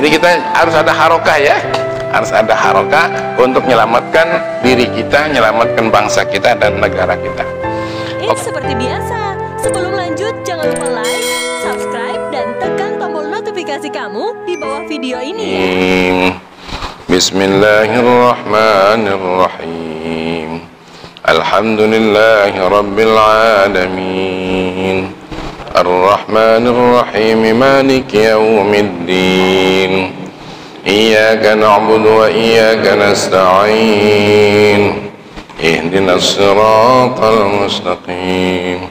Jadi kita harus ada harokah ya, harus ada harokah untuk menyelamatkan diri kita, menyelamatkan bangsa kita dan negara kita. Seperti biasa, sebelum lanjut jangan lupa like, subscribe, dan tekan tombol notifikasi kamu di bawah video ini ya. Bismillahirrahmanirrahim. Alhamdulillahi rabbil alamin. Ar-Rahmanir-Rahim, Maliki yaumiddin. Iyyaka na'budu wa iyyaka nasta'in. Ihdinas siratal mustaqim.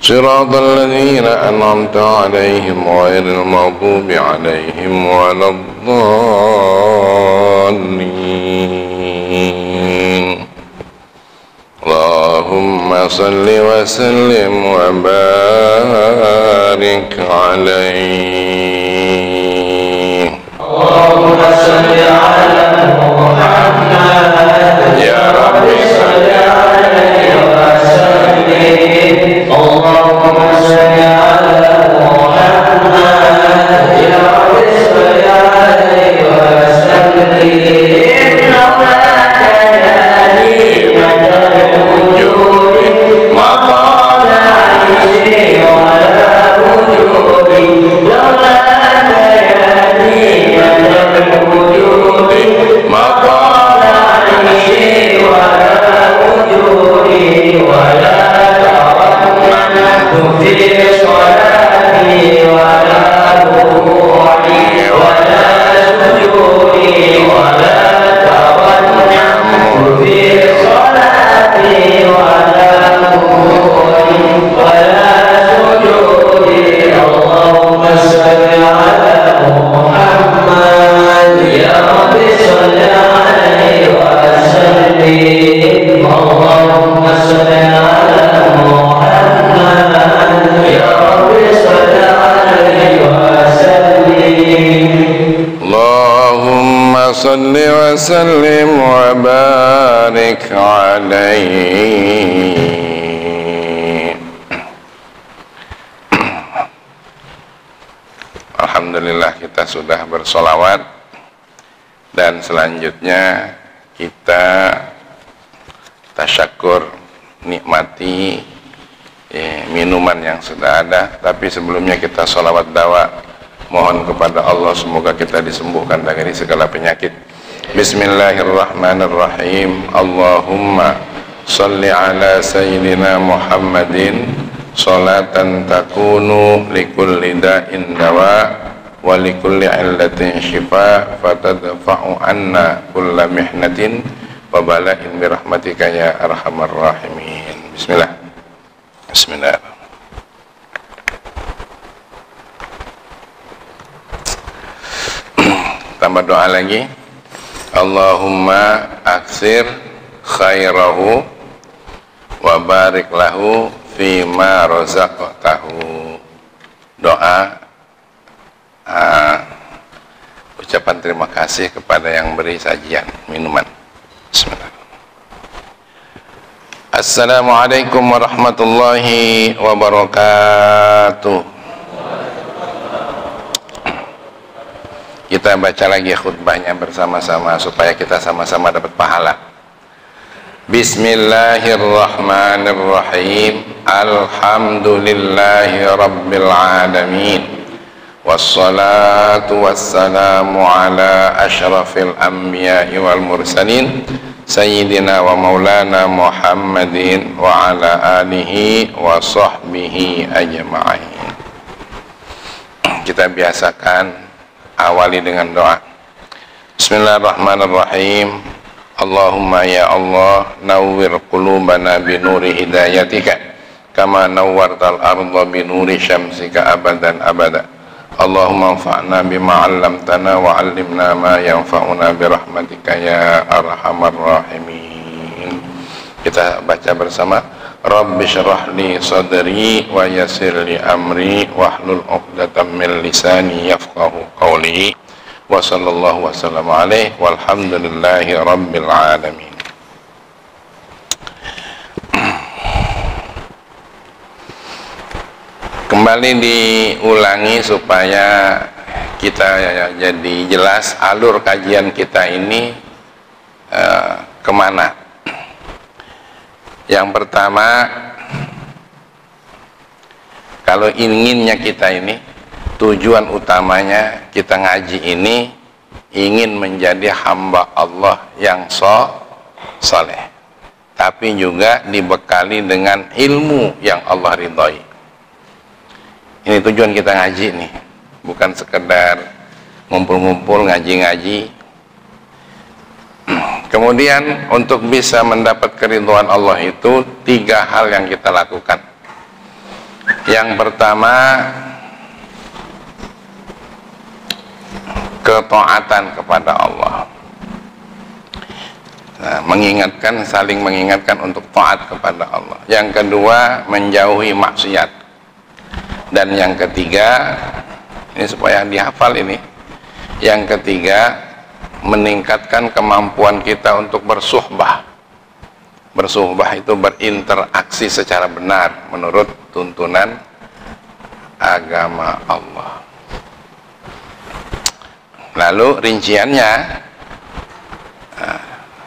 Siratal ladzina an'amta 'alaihim ghairil maghdubi 'alaihim waladdallin. Allahumma salli wa sallim wa barik 'alaihi. Allahumma salli 'ala Muhammad ya Rabbi salli 'alaihi wa sallim. Allahumma salli 'ala Muhammad ya Rabbi salli 'alaihi wa sallim. Salli wa sallim wa barik 'alaihi. Alhamdulillah kita sudah bersolawat, dan selanjutnya kita tasyakur, nikmati minuman yang sudah ada. Tapi sebelumnya kita sholawat dawa, mohon kepada Allah semoga kita disembuhkan dari segala penyakit. Bismillahirrahmanirrahim. Allahumma salli ala sayyidina Muhammadin salatan takunu likulli da'in dawa wa likulli illatin shifa fatadfa'u anna kulla mihnatin wa bala'in birahmatika ya arhamar rahimin. Bismillah. Bismillah. Tambah doa lagi. Allahumma aksir khairahu wa barik lahu fima razaqtahu. Doa ucapan terima kasih kepada yang beri sajian minuman. Bismillah. Assalamualaikum warahmatullahi wabarakatuh. Kita baca lagi khutbahnya bersama-sama supaya kita sama-sama dapat pahala. Bismillahirrahmanirrahim. Alhamdulillahi rabbil alamin. Wassalatu wassalamu ala asyrafil anbiya'i wal mursalin sayyidina wa maulana Muhammadin wa ala alihi wa sahbihi ajma'in. Kita biasakan awali dengan doa. Bismillahirrahmanirrahim. Allahumma ya Allah, nawwir qulubana bi nuri hidayatika kama nawwartal arda bi nuri syamsika abadan abada. Allahumma anfa'na bima 'allamtana wa 'allimna ma yanfa'una bi rahmatika ya arhamar rahimin. Kita baca bersama. Rabbi syrah li sadri wa yassir li amri wahlul 'uqdatam min lisani yafqahu qawli. Wa sallallahu wasallam alaihi walhamdulillahi rabbil alamin. Kembali diulangi supaya kita jadi jelas alur kajian kita ini kemana. Yang pertama, kalau inginnya kita ini, tujuan utamanya kita ngaji ini ingin menjadi hamba Allah yang soleh, tapi juga dibekali dengan ilmu yang Allah ridhoi. Ini tujuan kita ngaji nih, bukan sekedar ngumpul-ngumpul ngaji-ngaji. Kemudian untuk bisa mendapat keridhaan Allah itu 3 hal yang kita lakukan. Yang pertama, ketaatan kepada Allah. Nah, saling mengingatkan untuk taat kepada Allah. Yang kedua, menjauhi maksiat. Dan yang ketiga, ini supaya dihafal ini. Yang ketiga, meningkatkan kemampuan kita untuk bersuhbah. Bersuhbah itu berinteraksi secara benar menurut tuntunan agama Allah. Lalu rinciannya,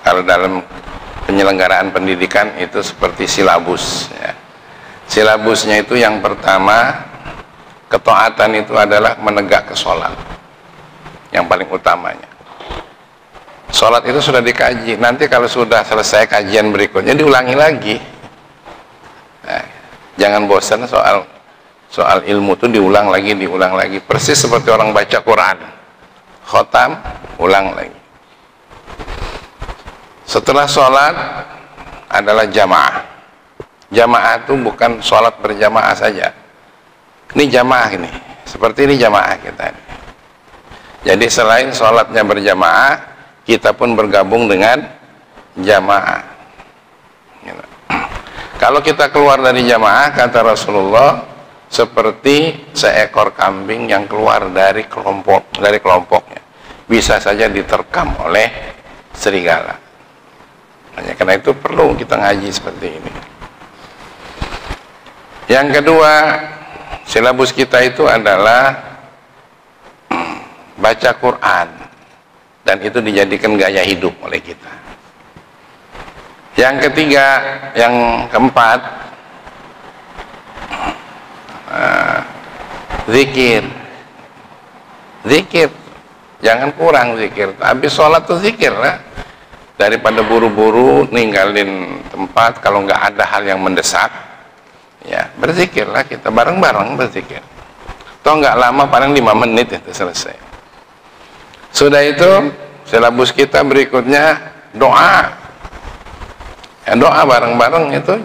kalau dalam penyelenggaraan pendidikan itu seperti silabus ya. Silabusnya itu yang pertama, ketaatan itu adalah menegak ke sholat, yang paling utamanya. Sholat itu sudah dikaji, nanti kalau sudah selesai kajian berikutnya diulangi lagi. Nah, jangan bosan soal ilmu itu diulang lagi, persis seperti orang baca Quran, khotam, ulang lagi. Setelah sholat adalah jamaah. Jamaah itu bukan sholat berjamaah saja. Ini jamaah ini, seperti ini jamaah kita ini. Jadi selain sholatnya berjamaah, kita pun bergabung dengan jamaah. Kalau kita keluar dari jamaah, kata Rasulullah, seperti seekor kambing yang keluar dari kelompoknya, bisa saja diterkam oleh serigala. Karena itu perlu kita ngaji seperti ini. Yang kedua, silabus kita itu adalah baca Quran, dan itu dijadikan gaya hidup oleh kita. Yang ketiga, yang keempat, zikir. Jangan kurang zikir. Habis sholat tuh zikir lah. Daripada buru-buru ninggalin tempat kalau nggak ada hal yang mendesak, ya berzikirlah kita bareng-bareng berzikir. Toh nggak lama, paling 5 menit itu selesai. Sudah itu silabus kita berikutnya doa. Ya, doa bareng-bareng itu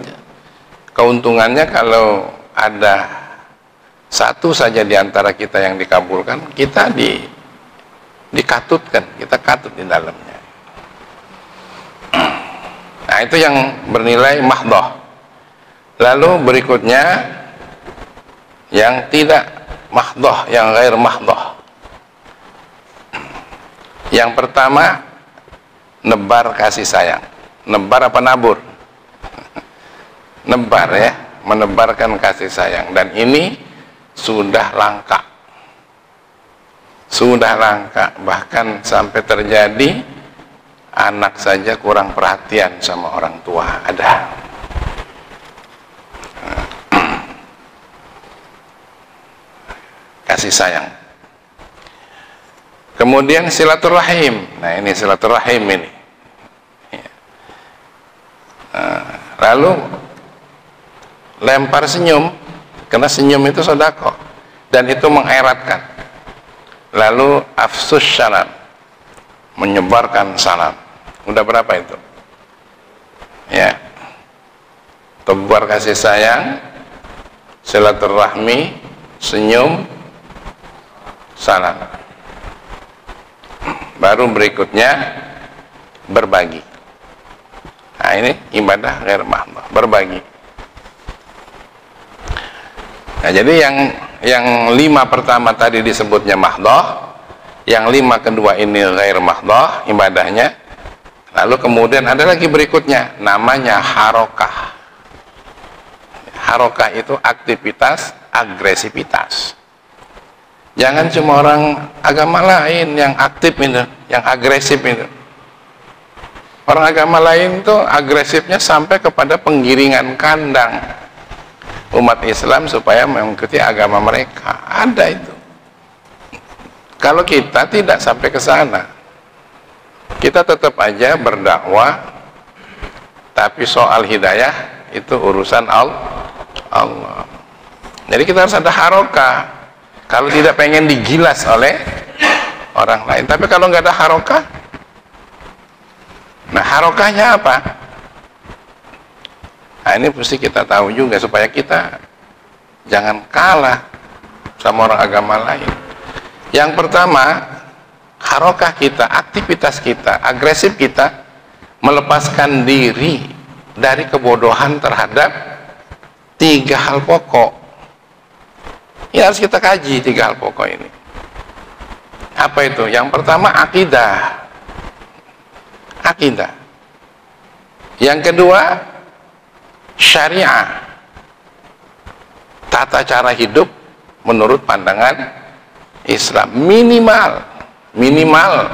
keuntungannya kalau ada satu saja di antara kita yang dikabulkan, kita dikatutkan, kita katut di dalamnya. Nah, itu yang bernilai mahdoh. Lalu berikutnya yang tidak mahdoh, yang ghair mahdoh. Yang pertama, nebar kasih sayang. Nebar apa nabur? Nebar ya, menebarkan kasih sayang. Dan ini sudah langka. Sudah langka, bahkan sampai terjadi anak saja kurang perhatian sama orang tua, ada. Kasih sayang. Kemudian silaturahim. Nah, ini silaturahim ini. Lalu lempar senyum, karena senyum itu sedekah dan itu mengeratkan. Lalu afsus salam, menyebarkan salam. Udah berapa itu? Ya, tebar kasih sayang, silaturahmi, senyum, salam. Baru berikutnya berbagi. Nah, ini ibadah ghair mahdoh, berbagi. Nah, jadi yang 5 pertama tadi disebutnya mahdoh, yang 5 kedua ini ghair mahdoh ibadahnya. Lalu kemudian ada lagi berikutnya, namanya harokah. Harokah itu aktivitas agresivitas. Jangan cuma orang agama lain yang aktif itu, yang agresif itu. Orang agama lain itu agresifnya sampai kepada penggiringan kandang umat Islam supaya mengikuti agama mereka. Ada itu. Kalau kita tidak sampai ke sana, kita tetap aja berdakwah, tapi soal hidayah itu urusan Allah. Jadi kita harus ada harokah. Kalau tidak pengen digilas oleh orang lain. Tapi kalau nggak ada harokah, nah harokahnya apa? Nah ini mesti kita tahu juga supaya kita jangan kalah sama orang agama lain. Yang pertama, harokah kita, aktivitas kita, agresif kita, melepaskan diri dari kebodohan terhadap 3 hal pokok. Ini harus kita kaji 3 hal pokok ini. Apa itu? Yang pertama, akidah. Akidah. Yang kedua, syariah. Tata cara hidup menurut pandangan Islam. Minimal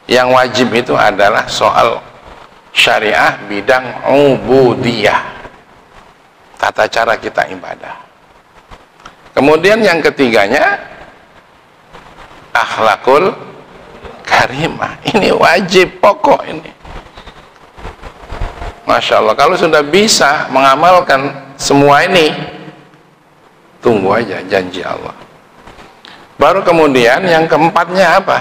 yang wajib itu adalah soal syariah bidang ubudiyah, tata cara kita ibadah. Kemudian yang ketiganya akhlakul karimah. Ini wajib pokok ini. Masya Allah, kalau sudah bisa mengamalkan semua ini, tunggu aja janji Allah. Baru kemudian yang keempatnya apa?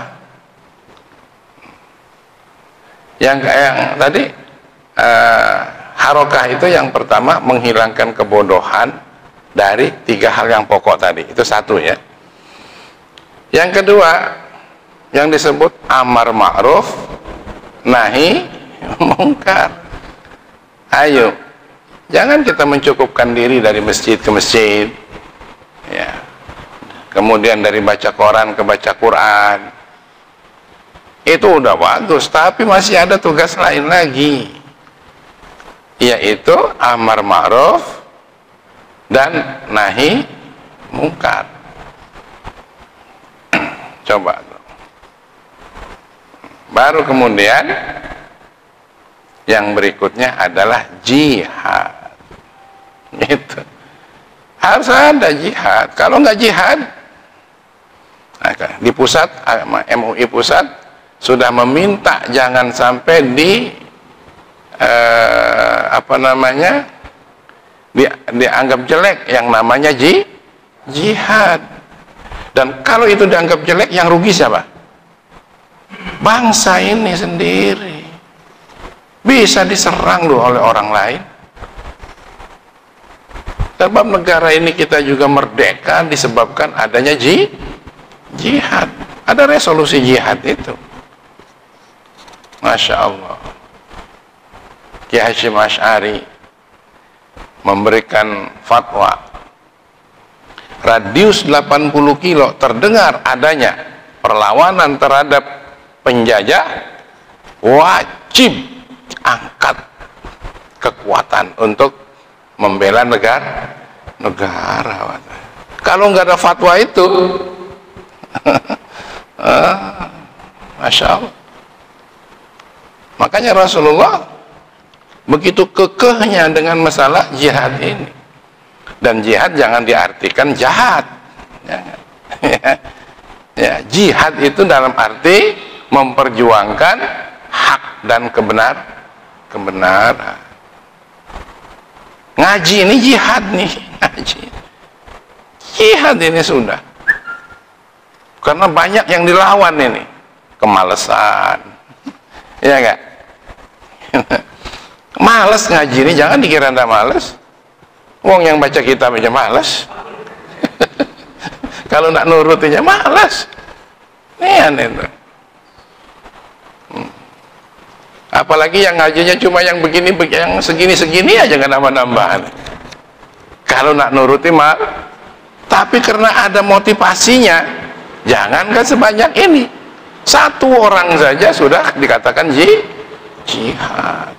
Yang tadi harokah itu yang pertama menghilangkan kebodohan dari 3 hal yang pokok tadi. Itu 1 ya. Yang kedua yang disebut amar ma'ruf nahi mungkar. Ayo, jangan kita mencukupkan diri dari masjid ke masjid, ya. Kemudian dari baca koran ke baca Quran, itu udah bagus, tapi masih ada tugas lain lagi, yaitu amar ma'ruf dan nahi mungkar. Coba. Baru kemudian yang berikutnya adalah jihad. Gitu. Harus ada jihad. Kalau nggak jihad, di pusat, MUI pusat sudah meminta jangan sampai dianggap jelek yang namanya jihad. Dan kalau itu dianggap jelek, yang rugi siapa? Bangsa ini sendiri. Bisa diserang loh oleh orang lain. Sebab negara ini kita juga merdeka disebabkan adanya jihad. Ada resolusi jihad itu. Masya Allah. Kiai Hasyim Asy'ari memberikan fatwa, radius 80 kilo terdengar adanya perlawanan terhadap penjajah, wajib angkat kekuatan untuk membela negara. Kalau nggak ada fatwa itu, Masya Allah. Makanya Rasulullah begitu kekehnya dengan masalah jihad ini. Dan jihad jangan diartikan jahat. Ya, jihad itu dalam arti memperjuangkan hak dan kebenaran. Ngaji ini jihad nih, ngaji. Jihad ini sudah. Karena banyak yang dilawan ini, kemalesan. Iya enggak? Males ngaji ini, jangan dikira Anda males. Wong yang baca kitab aja males. Kalau nak nurutinya males. Ini aneh tuh. Apalagi yang ngajinya cuma yang begini, yang segini-segini aja nggak nambah-nambahan. Kalau nak nuruti mal, tapi karena ada motivasinya, jangankan sebanyak ini. 1 orang saja sudah dikatakan jihad.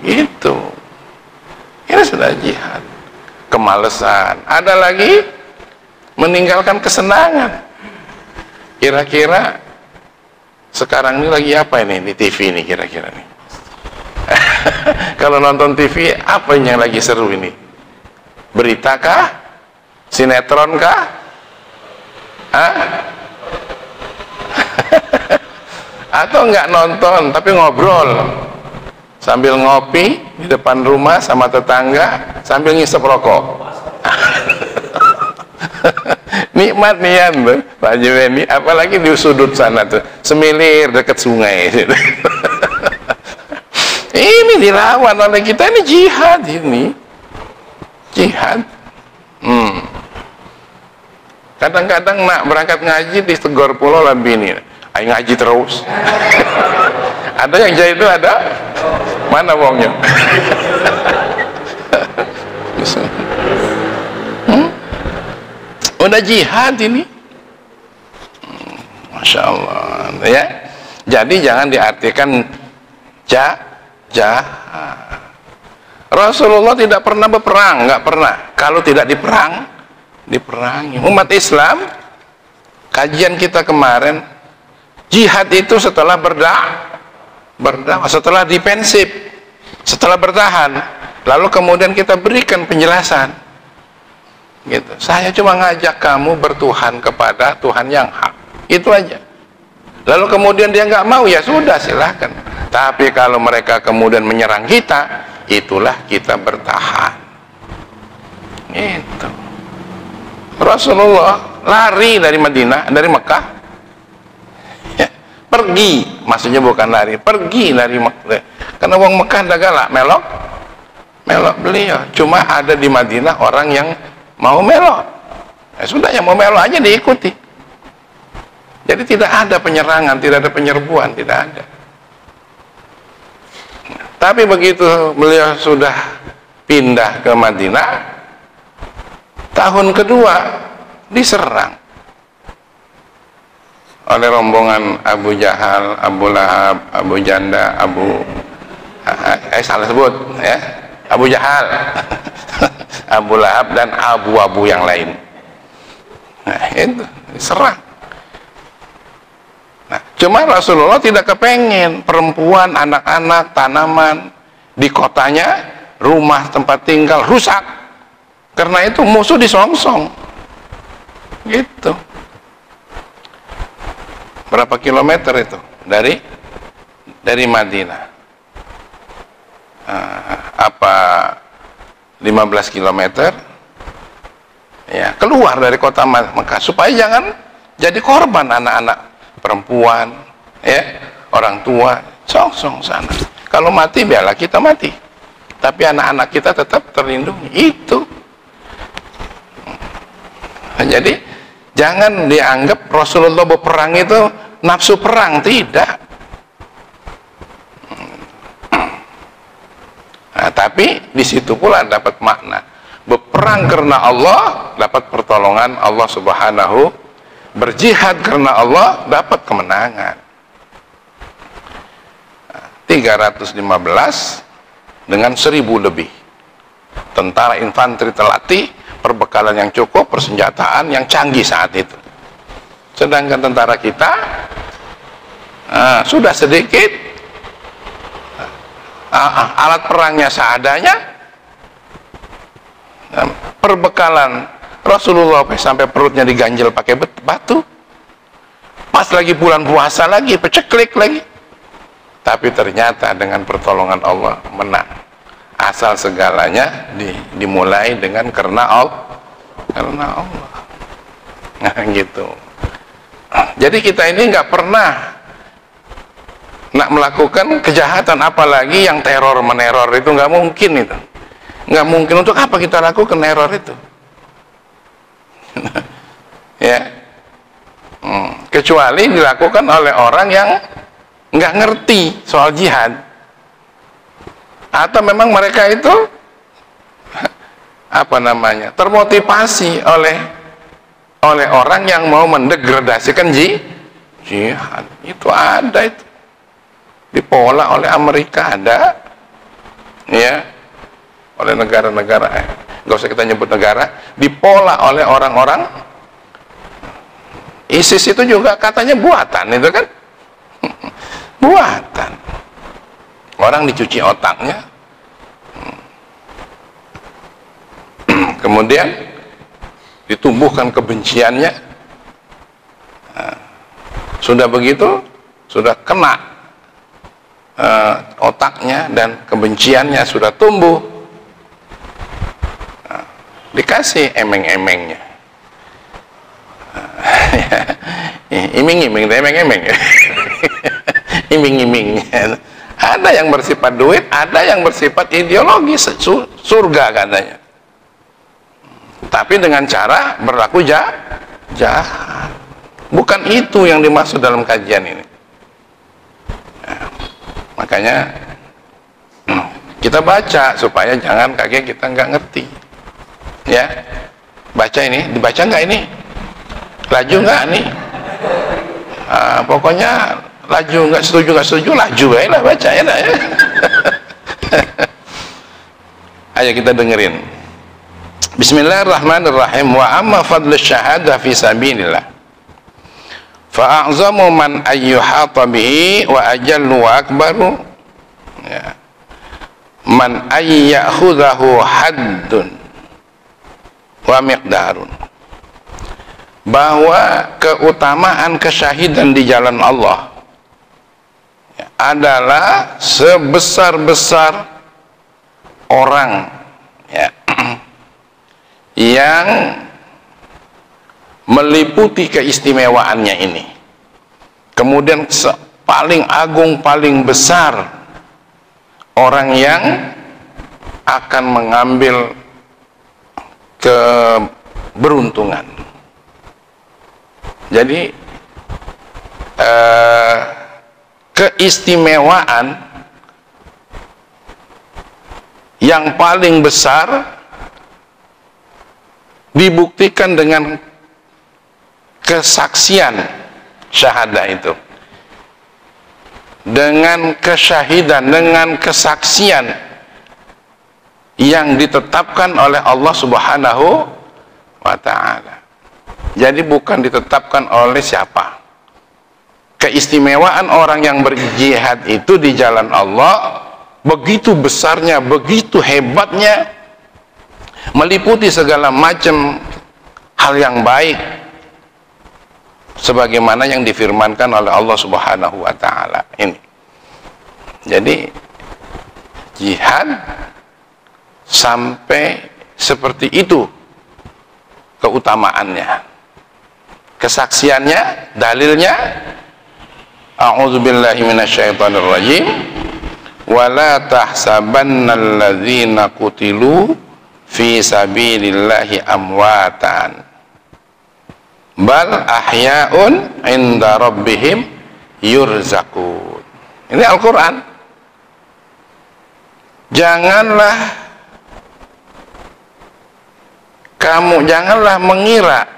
Itu. Ini sudah jihad. Kemalesan. Ada lagi meninggalkan kesenangan. Kira-kira sekarang ini lagi apa ini di TV ini kira-kira nih? Kalau nonton TV, apa yang lagi seru ini? Berita kah? Sinetron kah? Hah? Atau nggak nonton tapi ngobrol sambil ngopi di depan rumah sama tetangga sambil ngisep rokok. Nikmat nian tuh Pak Juweni, apalagi di sudut sana tuh semilir dekat sungai. Ini dilawan oleh kita, ini jihad, ini jihad. Kadang-kadang nak berangkat ngaji di Tegor Pulau lah bini, ayo ngaji terus. Ada yang jadi itu ada? Mana wongnya? Udah jihad ini. Masya Allah ya. Jadi jangan diartikan jahat. Rasulullah tidak pernah berperang, nggak pernah. Kalau tidak diperangi. Umat Islam, kajian kita kemarin, jihad itu setelah berdakwah, setelah dipensif, setelah bertahan, lalu kemudian kita berikan penjelasan. Gitu. Saya cuma ngajak kamu bertuhan kepada Tuhan yang hak, itu aja. Lalu kemudian dia nggak mau, ya sudah silahkan. Tapi kalau mereka kemudian menyerang kita, itulah kita bertahan. Itu Rasulullah lari dari Madinah, dari Mekah, ya, pergi, maksudnya bukan lari, pergi dari Mekah. Karena wong Mekah ada galak, melok beliau. Cuma ada di Madinah orang yang mau melok. Ya sudah, yang mau melok aja diikuti. Jadi tidak ada penyerangan, tidak ada penyerbuan, tidak ada. Tapi begitu beliau sudah pindah ke Madinah, tahun kedua diserang oleh rombongan Abu Jahal, Abu Lahab, Abu Janda, salah sebut ya, Abu Jahal, Abu Lahab dan abu-abu yang lain. Nah, itu diserang. Nah, cuma Rasulullah tidak kepengen perempuan, anak-anak, tanaman di kotanya, rumah tempat tinggal rusak. Karena itu musuh disongsong. Gitu. Berapa kilometer itu dari Madinah? 15 kilometer? Ya, keluar dari kota Mekah supaya jangan jadi korban anak-anak, perempuan, ya, orang tua, songsong sana. Kalau mati biarlah kita mati, tapi anak-anak kita tetap terlindungi. Itu. Nah, jadi jangan dianggap Rasulullah berperang itu nafsu perang, tidak. Nah, tapi di situ pula dapat makna berperang karena Allah, dapat pertolongan Allah Subhanahu, berjihad karena Allah, dapat kemenangan. 315 dengan 1000 lebih tentara infanteri terlatih, perbekalan yang cukup, persenjataan yang canggih saat itu. Sedangkan tentara kita sudah sedikit, alat perangnya seadanya, perbekalan Rasulullah sampai perutnya diganjel pakai batu, pas lagi bulan puasa lagi, peceklik lagi. Tapi ternyata dengan pertolongan Allah menang. Asal segalanya dimulai dengan karena Allah. Nah, gitu. Jadi kita ini nggak pernah nak melakukan kejahatan, apalagi yang teror meneror itu nggak mungkin itu. Nggak mungkin. Untuk apa kita lakukan teror itu? Ya, kecuali dilakukan oleh orang yang nggak ngerti soal jihad, atau memang mereka itu termotivasi oleh orang yang mau mendegradasikan jihad. Itu ada, itu dipola oleh Amerika, ada, ya, oleh negara-negara, nggak usah kita nyebut negara, dipola oleh orang-orang ISIS itu juga katanya buatan, itu kan buatan. Orang dicuci otaknya, kemudian ditumbuhkan kebenciannya. Nah, sudah begitu, sudah kena otaknya dan kebenciannya sudah tumbuh, nah, dikasih emeng-emengnya. Iming-iming, emeng-emeng. Iming-iming. Ada yang bersifat duit, ada yang bersifat ideologis, surga katanya. Tapi dengan cara berlaku jahat. Bukan itu yang dimaksud dalam kajian ini. Nah, makanya kita baca supaya jangan kaget kita nggak ngerti. Ya, baca ini, dibaca nggak ini? Laju nggak nih? Pokoknya laju, nggak setuju, laju ya lah, baca ya lah ya. Ayo kita dengerin. Bismillahirrahmanirrahim. Wa amma fadlu syahadah fi sabilillah fa a'zamu man ayyuhata bihi wa ajallu wa akbaru, ya, man ayyakhudhahu haddun wa miqdarun. Bahwa keutamaan kesyahidan di jalan Allah adalah sebesar-besar orang, ya, yang meliputi keistimewaannya ini. Kemudian paling agung, paling besar orang yang akan mengambil keberuntungan. Jadi keistimewaan yang paling besar dibuktikan dengan kesaksian syahadah itu, dengan kesyahidan, dengan kesaksian yang ditetapkan oleh Allah Subhanahu wa ta'ala. Jadi bukan ditetapkan oleh siapa. Keistimewaan orang yang berjihad itu di jalan Allah begitu besarnya, begitu hebatnya, meliputi segala macam hal yang baik, sebagaimana yang difirmankan oleh Allah Subhanahu wa ta'ala ini. Jadi jihad sampai seperti itu keutamaannya, kesaksiannya, dalilnya. A'udzubillahi minasyaitonirrajim. Wala tahsabannal ladzina qutilu fi sabilillahi amwatan bal ahya'un 'inda rabbihim yurzaqun. Ini Al-Qur'an. Janganlah mengira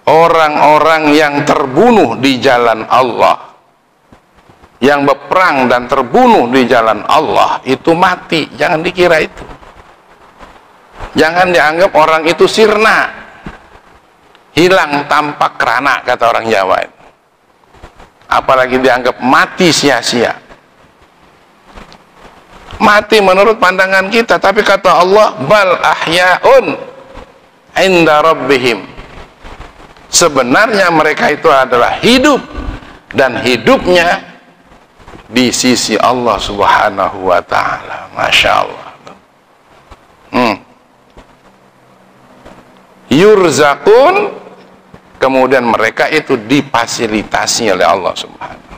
orang-orang yang terbunuh di jalan Allah, yang berperang dan terbunuh di jalan Allah itu mati. Jangan dikira itu. Jangan dianggap orang itu sirna, hilang tanpa kerana, kata orang Jawa itu. Apalagi dianggap mati sia-sia. Mati menurut pandangan kita, tapi kata Allah bal ahya'un 'inda rabbihim. Sebenarnya mereka itu adalah hidup, dan hidupnya di sisi Allah Subhanahu wa ta'ala. Masya Allah. Yurzaqun, kemudian mereka itu difasilitasi oleh Allah Subhanahu.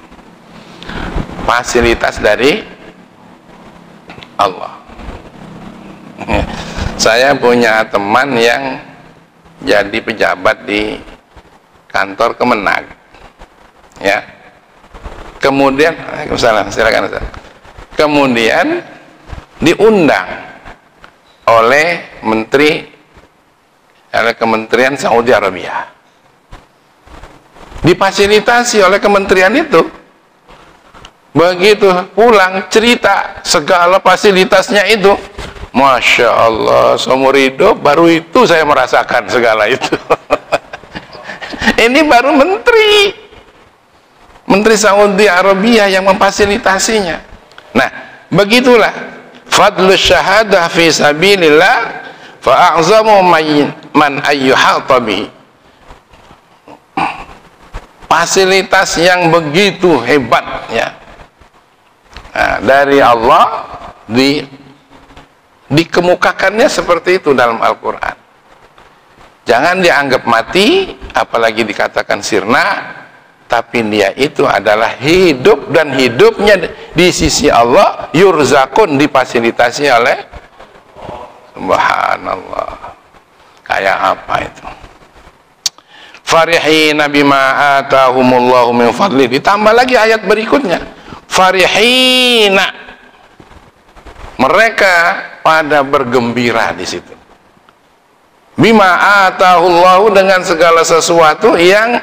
Fasilitas dari Allah. Saya punya teman yang jadi pejabat di kantor Kemenag, ya. Kemudian, silakan. Kemudian diundang oleh Kementerian Saudi Arabia, difasilitasi oleh kementerian itu. Begitu pulang cerita segala fasilitasnya itu, Masya Allah, seumur hidup baru itu saya merasakan segala itu. Ini baru Menteri Saudi Arabia yang memfasilitasinya. Nah, begitulah fadlus syahadah fi sabilillah fa'a'zamu man ayyuhata bihi. Fasilitas yang begitu hebatnya dari Allah dikemukakannya seperti itu dalam Al-Quran. Jangan dianggap mati, apalagi dikatakan sirna, tapi dia itu adalah hidup, dan hidupnya di sisi Allah yurzakun, difasilitasi oleh subhanallah. Kayak apa itu? Farihina bima atahumullahu min fadli. Ditambah lagi ayat berikutnya, farihina, mereka pada bergembira di situ. Bima atahullahu, dengan segala sesuatu yang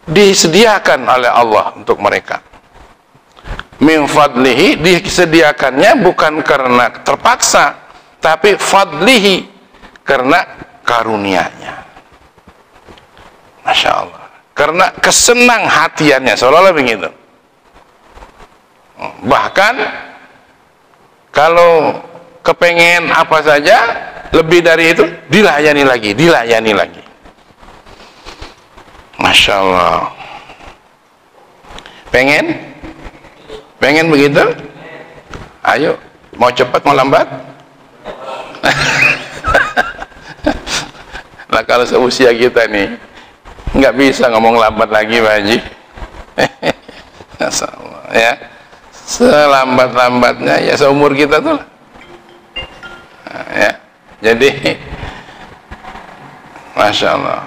disediakan oleh Allah untuk mereka. Min fadlihi, disediakannya bukan karena terpaksa, tapi fadlihi, karena karunia-Nya. Masya Allah, karena kesenang hatiannya, seolah-olah begitu. Bahkan kalau kepengen apa saja lebih dari itu, dilayani lagi. Masya Allah. Pengen begitu? Ayo, mau cepat mau lambat? Nah, kalau seusia kita nih nggak bisa ngomong lambat lagi, Pak Haji. Masya Allah, ya. Selambat-lambatnya ya seumur kita tuh lah. Nah, ya. Jadi Masya Allah,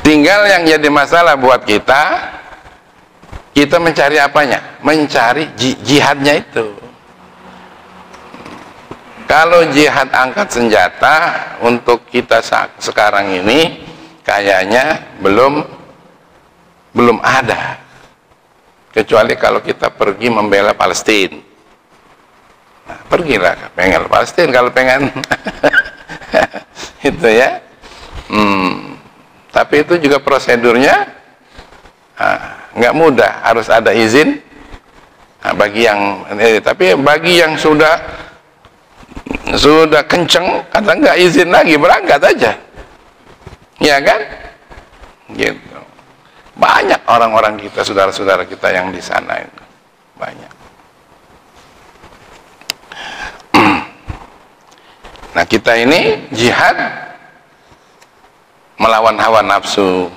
tinggal yang jadi masalah buat kita mencari apanya? Mencari jihadnya itu. Kalau jihad angkat senjata untuk kita sekarang ini kayaknya belum ada, kecuali kalau kita pergi membela Palestina. Nah, pergilah pengen Palestina kalau pengen itu ya. Tapi itu juga prosedurnya nggak mudah, harus ada izin. Nah, tapi bagi yang sudah kenceng, kadang nggak izin lagi, berangkat aja, ya kan? Gitu. Banyak orang-orang kita, saudara-saudara kita yang di sana itu banyak. Nah, kita ini jihad melawan hawa nafsu,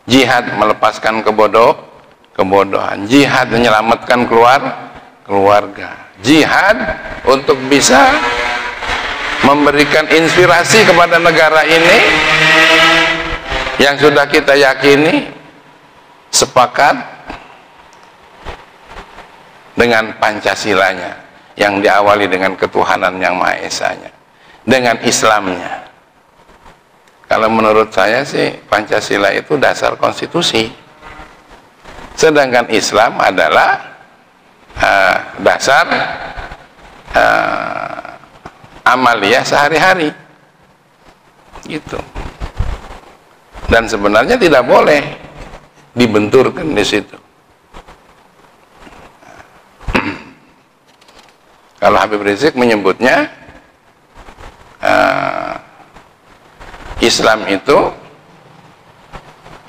jihad melepaskan kebodohan, jihad menyelamatkan keluarga, jihad untuk bisa memberikan inspirasi kepada negara ini yang sudah kita yakini sepakat dengan Pancasilanya, yang diawali dengan ketuhanan yang Maha Esanya, dengan Islamnya. Kalau menurut saya sih Pancasila itu dasar konstitusi, sedangkan Islam adalah dasar amaliyah sehari-hari gitu. Dan sebenarnya tidak boleh dibenturkan di situ. Kalau Habib Rizik menyebutnya Islam itu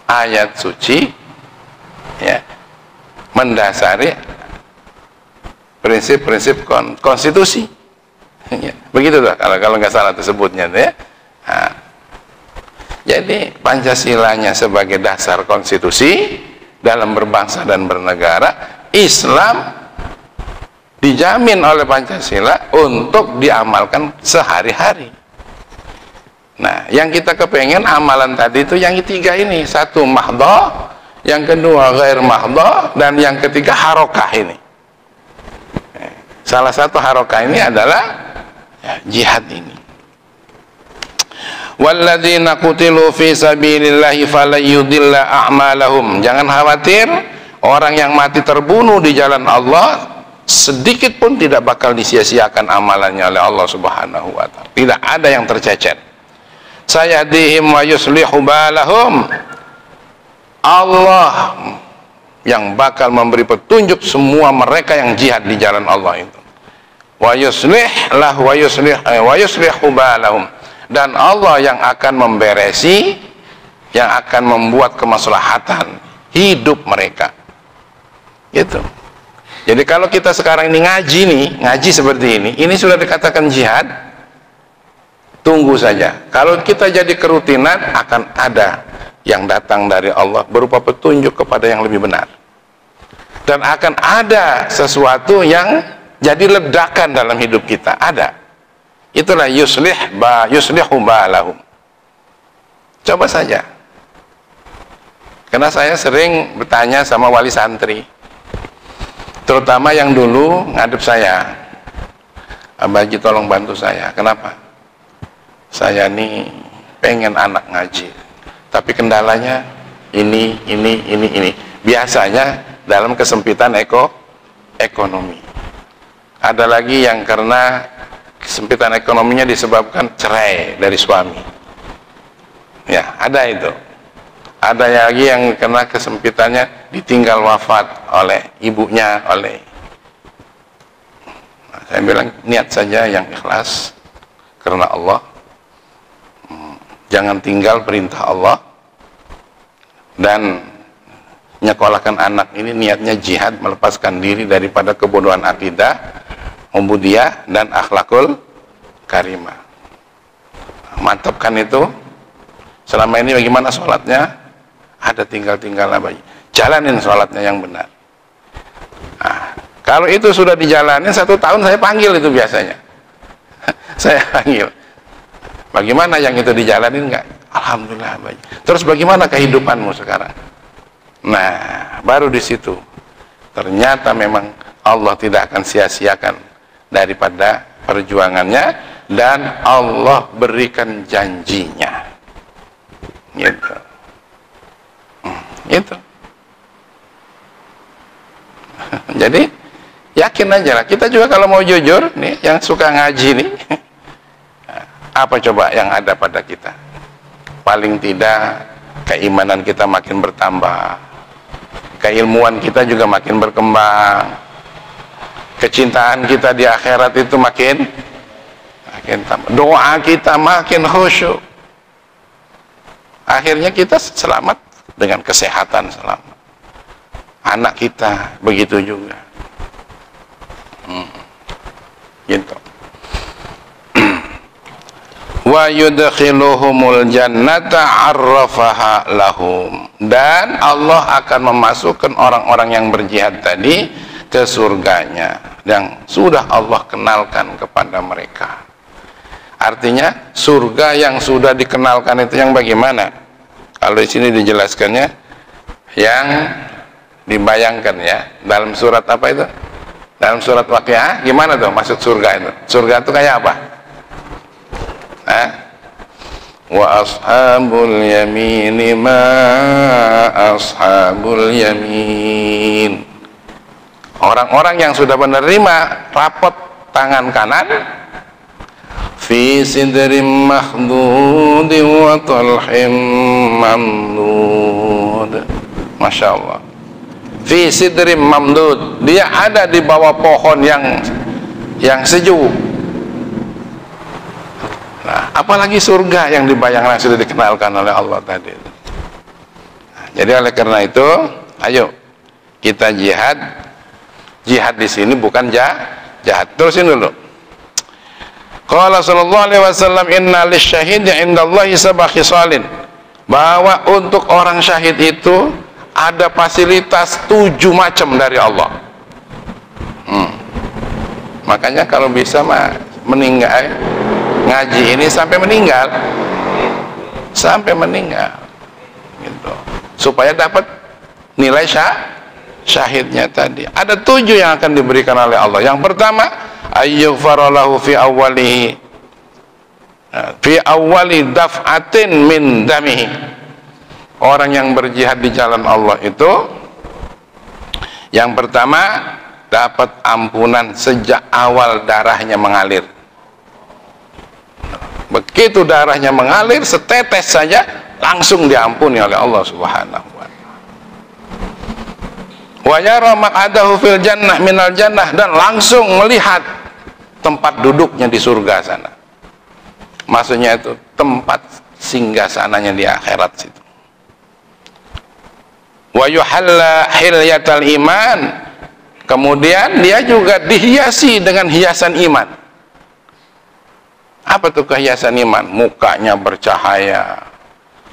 ayat suci, ya, mendasari prinsip-prinsip konstitusi. Ya, begitu lah kalau nggak salah tersebutnya, ya. Nah, jadi Pancasilanya sebagai dasar konstitusi dalam berbangsa dan bernegara, Islam dijamin oleh Pancasila untuk diamalkan sehari-hari. Nah, yang kita kepengen amalan tadi itu yang ketiga ini, satu mahdhah, yang kedua ghair mahdhah, dan yang ketiga harokah ini. Salah satu harokah ini adalah ya, jihad ini. Walladzina qutilu fi sabilillahi falayudilla a'malahum. Jangan khawatir, orang yang mati terbunuh di jalan Allah sedikit pun tidak bakal disia-siakan amalannya oleh Allah Subhanahu wa ta'ala. Tidak ada yang tercecer. sayahdihim wa yuslihu balahum. Allah yang bakal memberi petunjuk semua mereka yang jihad di jalan Allah itu. Wa yuslihu balahum, dan Allah yang akan memberesi, yang akan membuat kemaslahatan hidup mereka. Gitu. Jadi kalau kita sekarang ini ngaji seperti ini sudah dikatakan jihad. Tunggu saja. Kalau kita jadi kerutinan, akan ada yang datang dari Allah berupa petunjuk kepada yang lebih benar. Dan akan ada sesuatu yang jadi ledakan dalam hidup kita. Ada. Itulah yuslihu balahum. Coba saja. Karena saya sering bertanya sama wali santri, terutama yang dulu ngadep saya, Abah Haji tolong bantu saya. Kenapa? Saya nih pengen anak ngaji, tapi kendalanya ini. Biasanya dalam kesempitan ekonomi. Ada lagi yang karena kesempitan ekonominya disebabkan cerai dari suami. Ya, ada itu. Ada lagi yang karena kesempitannya ditinggal wafat oleh ibunya, saya bilang niat saja yang ikhlas karena Allah. Jangan tinggal perintah Allah, dan nyekolahkan anak ini niatnya jihad, melepaskan diri daripada kebodohan akidah, ubudiyah, dan akhlakul karimah. Mantapkan itu. Selama ini bagaimana sholatnya? Ada tinggal apa? Jalanin sholatnya yang benar. Nah, kalau itu sudah dijalanin 1 tahun, saya panggil itu biasanya. Saya panggil. Bagaimana yang itu dijalanin enggak? Alhamdulillah baik. Terus bagaimana kehidupanmu sekarang? Nah, baru di situ ternyata memang Allah tidak akan sia-siakan daripada perjuangannya, dan Allah berikan janjinya. Gitu. Gitu. Jadi yakin aja lah. Kita juga kalau mau jujur nih, yang suka ngaji nih, apa coba yang ada pada kita? Paling tidak keimanan kita makin bertambah, keilmuan kita juga makin berkembang, kecintaan kita di akhirat itu makin tambah, doa kita makin khusyuk. Akhirnya kita selamat dengan kesehatan, selamat. Anak kita begitu juga. Gitu. Wa yudkhiluhumul jannata arrafaha lahum, dan Allah akan memasukkan orang-orang yang berjihad tadi ke surganya yang sudah Allah kenalkan kepada mereka. Artinya surga yang sudah dikenalkan itu yang bagaimana? Kalau di sini dijelaskannya yang dibayangkan ya, dalam surat apa itu? Dalam surat Waqiah gimana tuh maksud surga itu? Surga itu kayak apa? Wa ashabul yamini ma ashabul yamin. Orang-orang yang sudah menerima rapot tangan kanan, fi sidrim makhdudi wa talhim mamdud. Masya Allah. Fi sidrim mamdud, dia ada di bawah pohon yang sejuk. Nah, apalagi surga yang dibayangkan sudah dikenalkan oleh Allah tadi. Nah, jadi oleh karena itu, ayo kita jihad. Jihad di sini bukan jahat. Terusin dulu. Qala sallallahu alaihi wasallam inna lisyahidi indallahi sab'a khisalin. Bahwa untuk orang syahid itu ada fasilitas 7 macam dari Allah. Makanya kalau bisa mah meninggal ngaji ini sampai meninggal gitu, supaya dapat nilai syahidnya tadi. Ada 7 yang akan diberikan oleh Allah. Yang pertama, ayyughfaralahu fi awwali daf'atin min damihi. Orang yang berjihad di jalan Allah itu yang pertama dapat ampunan sejak awal darahnya mengalir. Begitu darahnya mengalir setetes saja langsung diampuni oleh Allah Subhanahu wa taala. Wa yara maq'adahu fil jannah minal jannah, dan langsung melihat tempat duduknya di surga sana. Maksudnya itu tempat singgasananya di akhirat situ. Wa yuhalla hilyatal iman, kemudian dia juga dihiasi dengan hiasan iman. Apa tuh kehiasan iman? Mukanya bercahaya,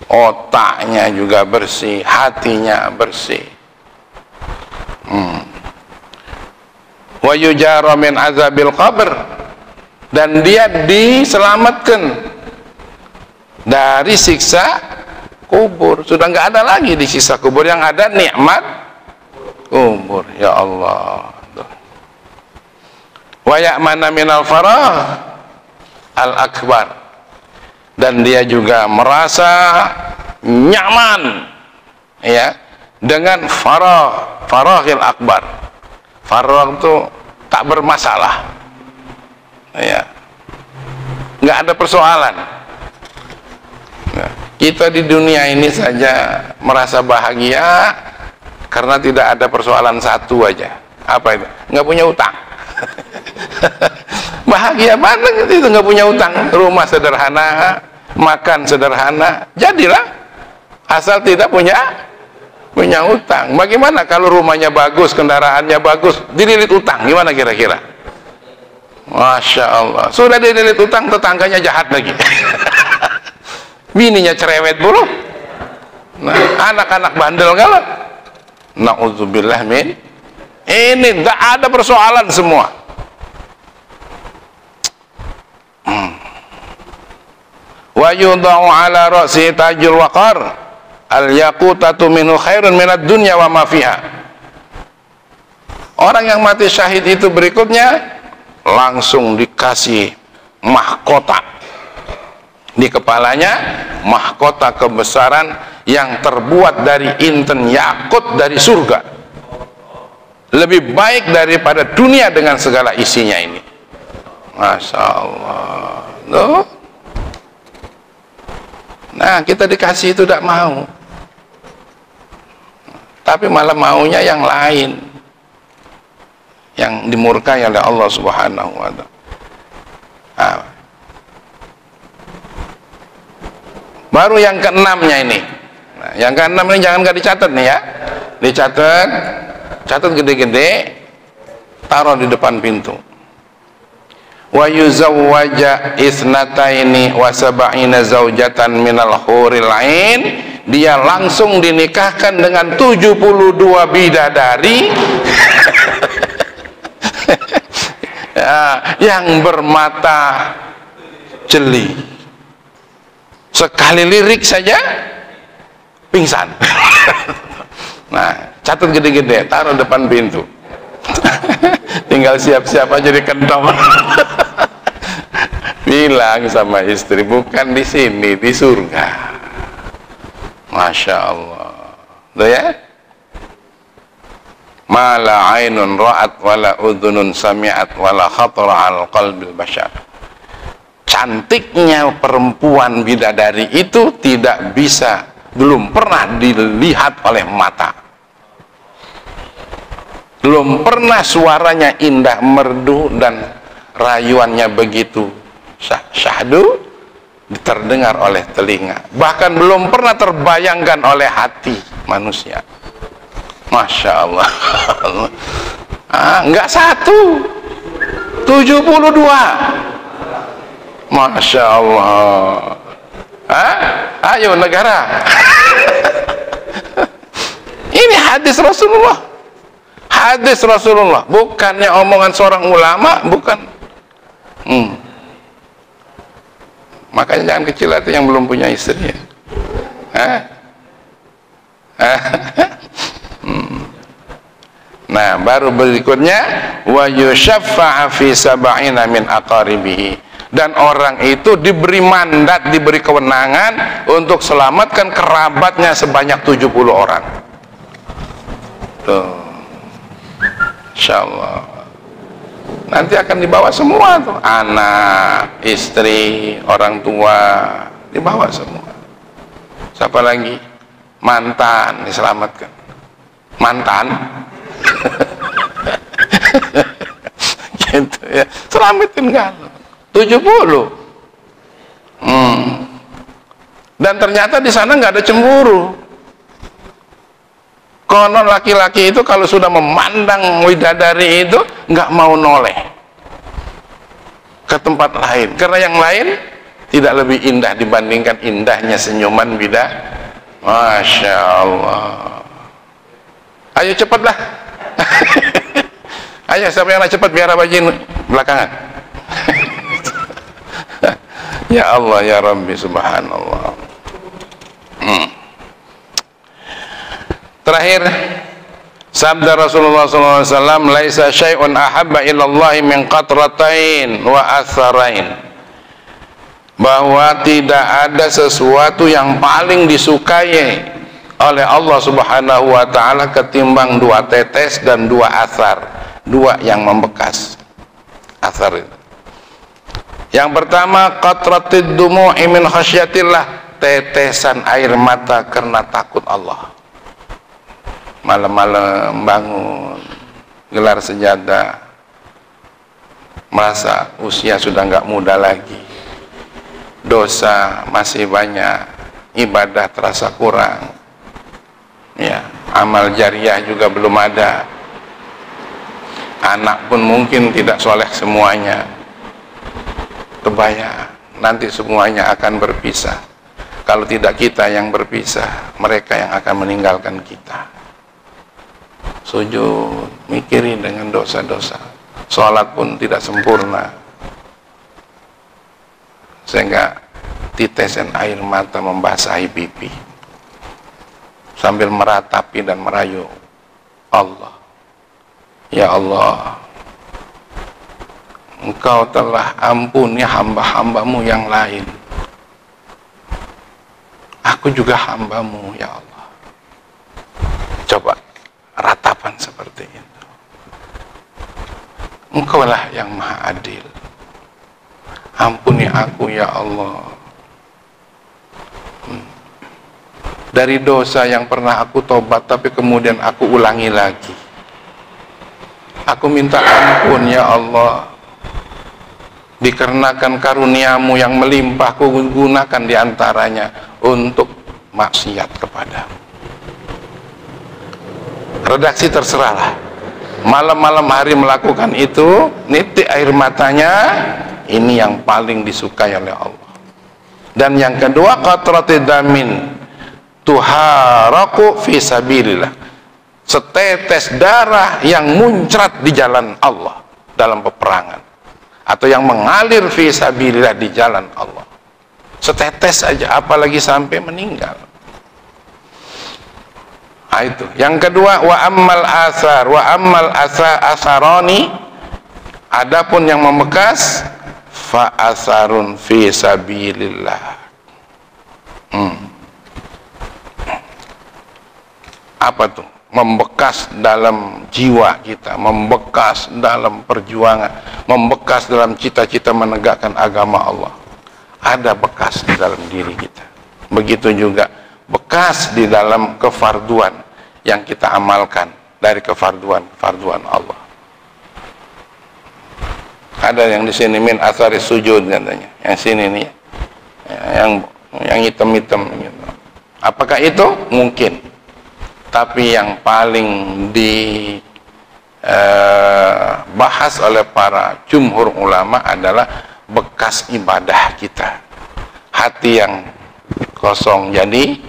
otaknya juga bersih, hatinya bersih. Wa yujara min azabil qabr, dan dia diselamatkan dari siksa kubur. Sudah nggak ada lagi di siksa kubur, yang ada nikmat kubur. Ya Allah. Wa ya'mana minal farah al akbar, dan dia juga merasa nyaman ya dengan farahil akbar. Farah itu tak bermasalah ya, nggak ada persoalan. Nah, kita di dunia ini saja merasa bahagia karena tidak ada persoalan satu aja. Apa itu? Nggak punya utang. Bahagia banget itu, nggak punya utang, rumah sederhana, makan sederhana, jadilah asal tidak punya utang. Bagaimana kalau rumahnya bagus, kendaraannya bagus, dililit utang, gimana kira-kira? Masya Allah, sudah dililit utang, tetangganya jahat lagi. Bininya cerewet buruk, nah, anak-anak bandel kalau, na'udzubillah min, ini nggak ada persoalan semua. Wa yudha'u ala ra'si tajul waqar al-yaqutatu minhu khairun minad dunya wa ma fiha. Orang yang mati syahid itu berikutnya langsung dikasih mahkota di kepalanya, mahkota kebesaran yang terbuat dari inten yakut dari surga, lebih baik daripada dunia dengan segala isinya ini. Masya Allah. Loh. Nah, kita dikasih itu tidak mau, tapi malah maunya yang lain, yang dimurkai oleh Allah Subhanahu wa ta'ala. Nah, baru yang keenamnya ini. Nah, yang keenam ini jangan nggak dicatat nih ya, catat gede-gede, taruh di depan pintu. Wa yuzawwaja isnataini wa sab'ina zaujatan minal huril ain, dia langsung dinikahkan dengan 72 bidadari ya, yang bermata jeli. Sekali lirik saja pingsan. Nah, catat gede-gede, taruh depan pintu. Tinggal siap-siap aja di kentong. Bilang sama istri, bukan di sini, di surga. Masya Allah. Tuh ya, ma la ainun ra'at wala udhunun sami'at wala khatara al qalbil bashar. Cantiknya perempuan bidadari itu tidak bisa, belum pernah dilihat oleh mata, belum pernah suaranya indah merdu dan rayuannya begitu syahdu terdengar oleh telinga, bahkan belum pernah terbayangkan oleh hati manusia. Masya Allah. Enggak satu, 72. Masya Allah. Ayo negara. Ini hadis Rasulullah, hadis Rasulullah, bukannya omongan seorang ulama, bukan. Makanya jangan kecil hati yang belum punya istri ya. Nah, baru berikutnya wa yushaffa'a fi sab'ina min aqaribihi, dan orang itu diberi mandat, diberi kewenangan untuk selamatkan kerabatnya sebanyak 70 orang. Tuh, insyaallah. nanti akan dibawa semua tuh, anak, istri, orang tua, dibawa semua. Siapa lagi? Mantan diselamatkan. Mantan gitu ya, selamatin kan 70. Dan ternyata di sana nggak ada cemburu. Konon laki-laki itu kalau sudah memandang widadari itu nggak mau noleh ke tempat lain, karena yang lain tidak lebih indah dibandingkan indahnya senyuman bidadari. Masya Allah. Ayo cepatlah. Ayo, siapa yang nak cepat biar abajin belakangan. Ya Allah ya Rabbi, subhanallah. Terakhir, sabda Rasulullah SAW, laisa syai'un ahabba ilallahi min qatratain wa atharain, bahwa tidak ada sesuatu yang paling disukai oleh Allah Subhanahu wa ta'ala ketimbang 2 tetes dan 2 athar, 2 yang membekas. Athar itu yang pertama, qatratid dumu'i min khasyatillah, tetesan air mata karena takut Allah. Malam-malam bangun, gelar sejadah, merasa usia sudah nggak muda lagi, dosa masih banyak, ibadah terasa kurang, ya, amal jariah juga belum ada, anak pun mungkin tidak soleh semuanya. Kebayang nanti semuanya akan berpisah. Kalau tidak kita yang berpisah, mereka yang akan meninggalkan kita. Sujud, mikirin dengan dosa-dosa, sholat pun tidak sempurna, sehingga titesan air mata membasahi pipi sambil meratapi dan merayu Allah. Ya Allah, Engkau telah ampuni hamba-hambamu yang lain, aku juga hambamu ya Allah. Coba ratapan seperti itu. Engkaulah yang maha adil, ampuni aku ya Allah dari dosa yang pernah aku tobat tapi kemudian aku ulangi lagi. Aku minta ampun ya Allah, dikarenakan karuniamu yang melimpah, ku gunakan diantaranya untuk maksiat kepadamu. Redaksi terserahlah, malam-malam hari melakukan itu, nitik air matanya, ini yang paling disukai oleh Allah. Dan yang kedua, qatratid damin tuharaku fi sabilillah, setetes darah yang muncrat di jalan Allah dalam peperangan, atau yang mengalir fi sabilillah di jalan Allah, setetes aja, apalagi sampai meninggal. Nah, itu yang kedua. Wa ammal asar wa ammal asaroni, adapun yang membekas, fa asarun fi sabilillah. Apa tuh? Membekas dalam jiwa kita, membekas dalam perjuangan, membekas dalam cita-cita menegakkan agama Allah. Ada bekas di dalam diri kita. Begitu juga bekas di dalam kefarduan yang kita amalkan dari kefarduan Allah. Ada yang di sini min athari sujud katanya, yang sini nih, yang hitam-hitam gitu. Apakah itu? Mungkin. Tapi yang paling dibahas oleh para jumhur ulama adalah bekas ibadah kita. Hati yang kosong jadi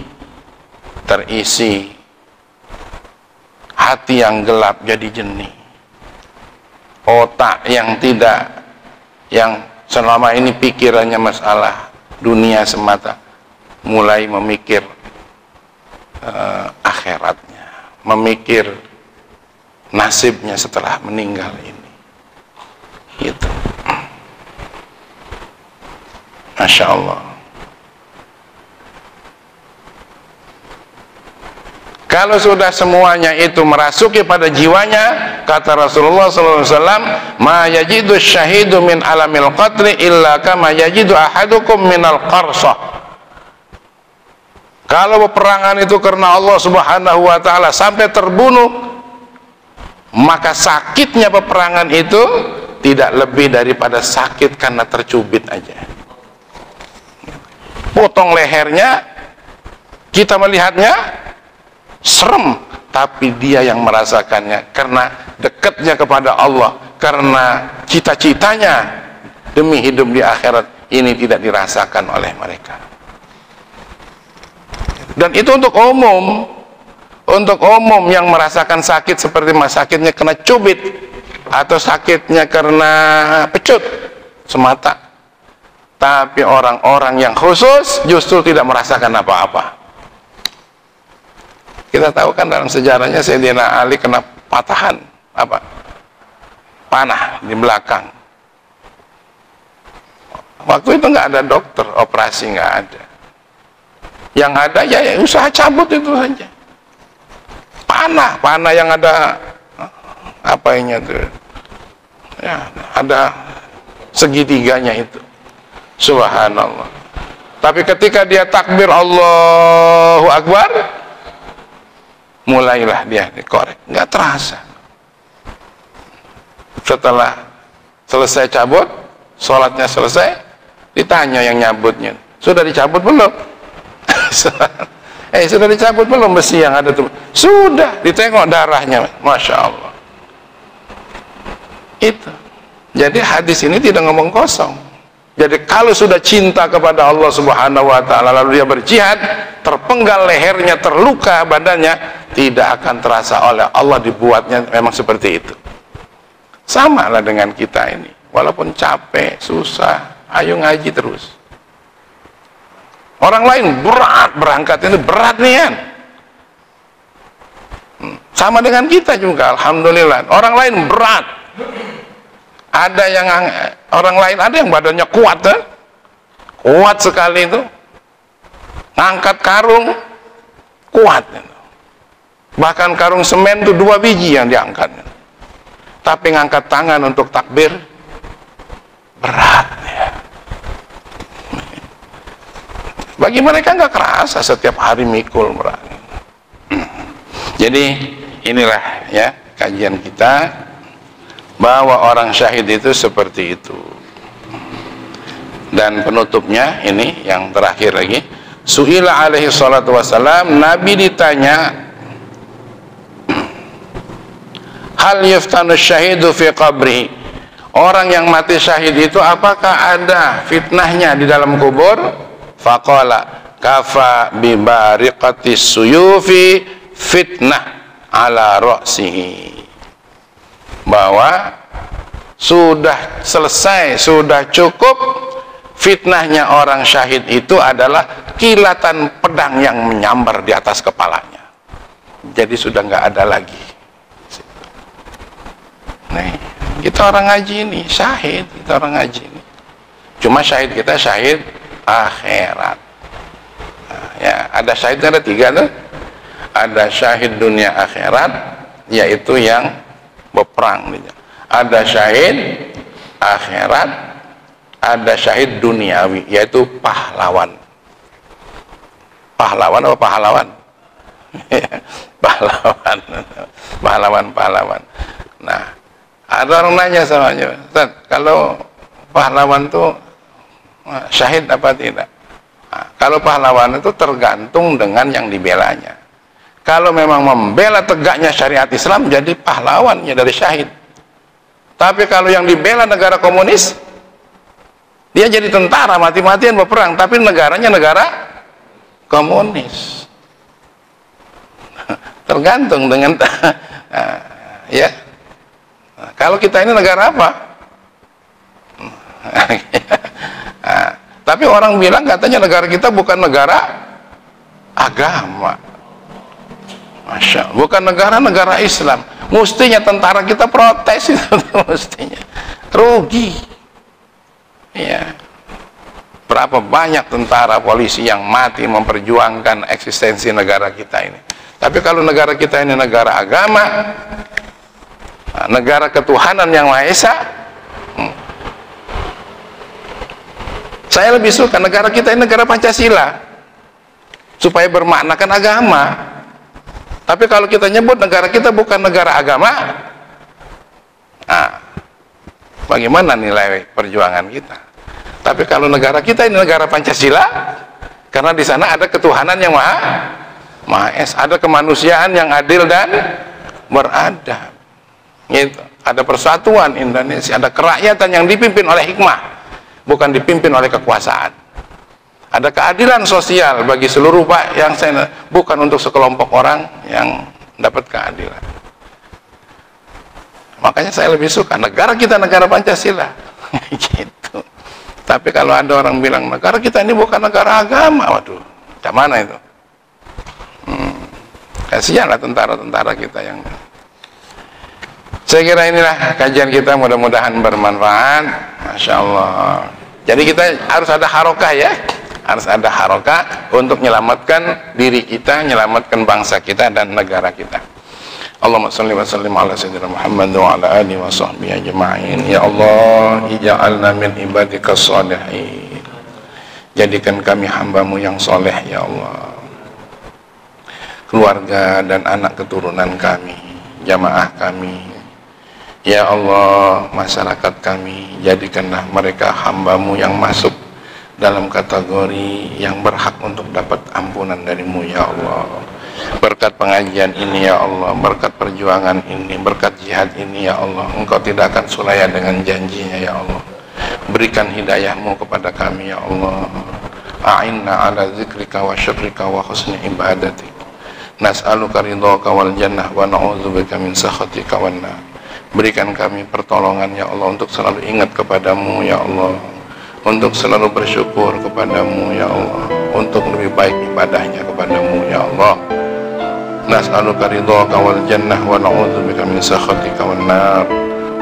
terisi, hati yang gelap jadi jernih, otak yang selama ini pikirannya masalah dunia semata, mulai memikir akhiratnya, memikir nasibnya setelah meninggal ini. Gitu. Masya Allah. Kalau sudah semuanya itu merasuki pada jiwanya, kata Rasulullah SAW, ma yajidu syahidu min alamil qatli illa kama yajidu ahadukum minal qarsah. Kalau peperangan itu karena Allah Subhanahu wa ta'ala sampai terbunuh, maka sakitnya peperangan itu tidak lebih daripada sakit karena tercubit aja. Potong lehernya, kita melihatnya serem, tapi dia yang merasakannya karena dekatnya kepada Allah, karena cita-citanya demi hidup di akhirat ini tidak dirasakan oleh mereka. Dan itu untuk umum yang merasakan sakit seperti sakitnya kena cubit atau sakitnya karena pecut semata. Tapi orang-orang yang khusus justru tidak merasakan apa-apa. Kita tahu kan dalam sejarahnya Sayyidina Ali kena patahan panah di belakang. Waktu itu nggak ada dokter, operasi nggak ada. Yang ada ya usaha cabut itu saja. Panah yang ada apanya tuh? Ya, ada segitiganya itu. Subhanallah. Tapi ketika dia takbir Allahu Akbar, mulailah dia dikorek, nggak terasa. Setelah selesai cabut, sholatnya selesai, ditanya yang nyabutnya, sudah dicabut belum? Sudah dicabut belum besi yang ada tuh? Sudah, ditengok darahnya, masya Allah. Itu. Jadi hadis ini tidak ngomong kosong. Jadi kalau sudah cinta kepada Allah Subhanahu wa ta'ala lalu dia berjihad, terpenggal lehernya, terluka badannya, tidak akan terasa oleh Allah, dibuatnya memang seperti itu. Sama lah dengan kita ini, walaupun capek, susah, ayo ngaji terus. Orang lain berat berangkat, ini berat nih kan. Sama dengan kita juga, alhamdulillah. Orang lain berat. Ada yang orang lain ada yang badannya kuat kan? Kuat sekali itu. Ngangkat karung kuat. Bahkan karung semen itu 2 biji yang diangkat. Tapi ngangkat tangan untuk takbir berat ya. Bagi mereka nggak kerasa setiap hari mikul berat. Jadi inilah ya kajian kita, bahwa orang syahid itu seperti itu. Dan penutupnya ini yang terakhir lagi, su'ila alaihi salatu wassalam, Nabi ditanya, hal yuftanu syahidu fi qabri, orang yang mati syahid itu apakah ada fitnahnya di dalam kubur? Faqala kafa bi bariqatis suyufi fitnah ala ra'sihi, bahwa sudah selesai, sudah cukup, fitnahnya orang syahid itu adalah kilatan pedang yang menyambar di atas kepalanya. Jadi sudah nggak ada lagi. Nih, kita orang ngaji ini syahid, kita orang ngaji ini. Cuma syahid kita syahid akhirat. Nah, ya, ada syahid ada 3 tuh. Ada syahid dunia akhirat, yaitu yang berperang. Ada syahid akhirat, ada syahid duniawi, yaitu pahlawan. Pahlawan apa pahlawan? Pahlawan. Nah, ada orang nanya sama saya, Ustaz, kalau pahlawan itu syahid apa tidak? Nah, kalau pahlawan itu tergantung dengan yang dibelanya. Kalau memang membela tegaknya syariat Islam, jadi pahlawannya dari syahid. Tapi kalau yang dibela negara komunis, dia jadi tentara, mati-matian berperang, tapi negaranya negara komunis. Tergantung dengan ya. Kalau kita ini negara apa? Tapi orang bilang katanya negara kita bukan negara agama. Masya Allah, bukan negara Islam. Mestinya tentara kita protes itu, mestinya rugi. Ya, berapa banyak tentara polisi yang mati memperjuangkan eksistensi negara kita ini. Tapi kalau negara kita ini negara agama, negara ketuhanan yang Maha Esa, saya lebih suka negara kita ini negara Pancasila, supaya bermaknakan agama. Tapi kalau kita nyebut negara kita bukan negara agama, nah, bagaimana nilai perjuangan kita? Tapi kalau negara kita ini negara Pancasila, karena di sana ada ketuhanan yang Maha Esa, ada kemanusiaan yang adil dan beradab. Gitu. Ada persatuan Indonesia, ada kerakyatan yang dipimpin oleh hikmah, bukan dipimpin oleh kekuasaan. Ada keadilan sosial bagi seluruh yang bukan untuk sekelompok orang yang dapat keadilan. Makanya saya lebih suka negara kita negara Pancasila. Gitu. Tapi kalau ada orang bilang negara kita ini bukan negara agama, waduh, macam mana itu? Kasihanlah tentara-tentara kita yang... Saya kira inilah kajian kita, mudah-mudahan bermanfaat. Masya Allah. Jadi kita harus ada harokah ya, harus ada harokah untuk menyelamatkan diri kita, menyelamatkan bangsa kita dan negara kita. Allahumma salli wa sallim ala sayyidina Muhammad wa ala alihi wa sahbihi ajma'in. Ya Allah, ija'alna min ibadika sholihin. Jadikan kami hambamu yang soleh ya Allah. Keluarga dan anak keturunan kami, jamaah kami, ya Allah, masyarakat kami, jadikanlah mereka hambamu yang masuk dalam kategori yang berhak untuk dapat ampunan darimu ya Allah. Berkat pengajian ini ya Allah, berkat perjuangan ini, berkat jihad ini ya Allah, Engkau tidak akan sulaya dengan janjinya ya Allah. Berikan hidayahmu kepada kami ya Allah. A'inna ala zikrika wa syukrika wa husni ibadatik. Nas'aluka ridhaka wal jannah wa na'udzubika min sakhatika wan nar. Berikan kami pertolongan ya Allah untuk selalu ingat kepadamu ya Allah, untuk selalu bersyukur kepadamu ya Allah, untuk lebih baik ibadahnya kepadamu ya Allah. Nas'aluka ridhaka wal jannah wa na'udzubika min sakhatika wan nar.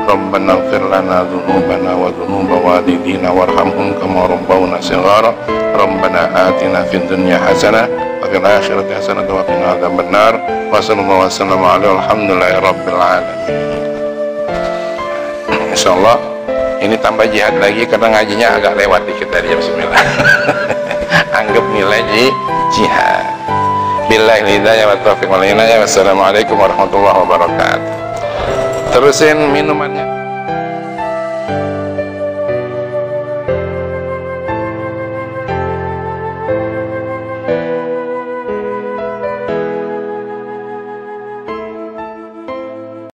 Rabbana ighfir lana dhunubana wa dhunuba walidina warhamhum kama rabbawna shighara. Rabbana atina fid dunya hasanah wa fil akhirati hasanah wa qina adzabannar. Wa sallallahu wasallam ala alhamdulillahi rabbil alamin. Insyaallah ini tambah jihad lagi karena ngajinya agak lewat dikit dari jam 9. Anggap nilai jihad. Billahi hidayah wa taufiq wal hidayah. Wassalamualaikum warahmatullahi wabarakatuh. Terusin minumannya.